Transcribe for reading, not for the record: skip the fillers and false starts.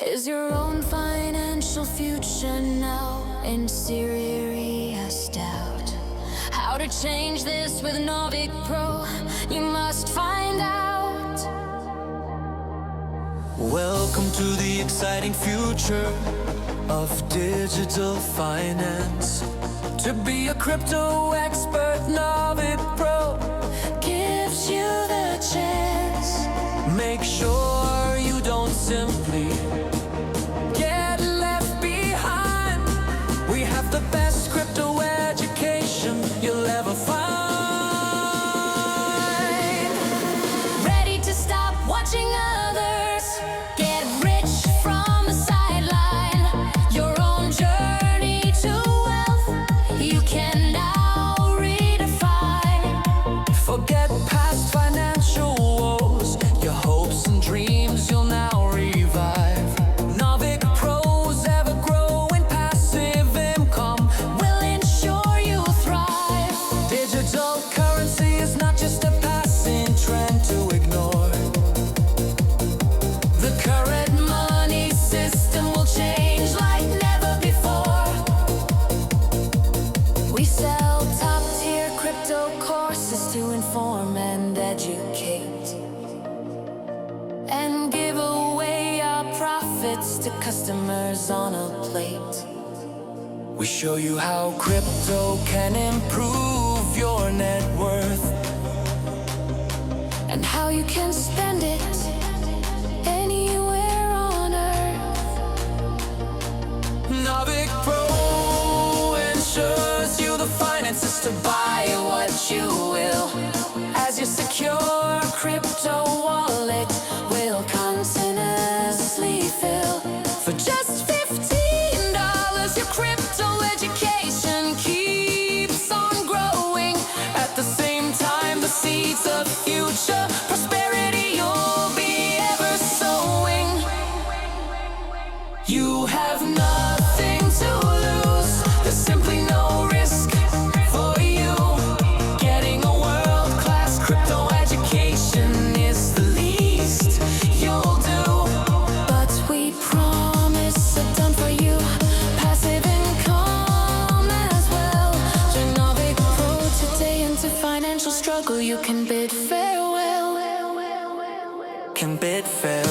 Is your own financial future now in serious doubt? How to change this with Noviq Pro, you must find out. Welcome to the exciting future of digital finance. To be a crypto expert, Noviq Pro Gives you the chance. make sure you don't simply get left behind. We have the best crypto education you'll ever find. Ready to stop watching others get rich from the sideline. Your own journey to wealth you can now redefine. Forget past financial woes, your hopes and dreams you'll now revive. Noviq Pro's ever-growing passive income Will ensure you thrive. digital currency is not just a passing trend to ignore. The current money system will change like never before. We sell top-tier crypto courses to inform and educate, and give away our profits to customers on a plate. We show you how crypto can improve your net worth, And how you can spend it anywhere on earth. Noviq Pro ensures you the finances to buy what you will, as your secure crypto wallet will continuously fill. For just $15, your crypto education keeps on growing. At the same time, the seeds of future prosperity you'll be ever sowing. You have nothing to lose, there's simply no risk for you. Getting a world-class crypto education is the least you'll do. But we promise a ton for you, passive income as well. Join Noviq Pro today into financial struggle. You can bid farewell. Can bid farewell.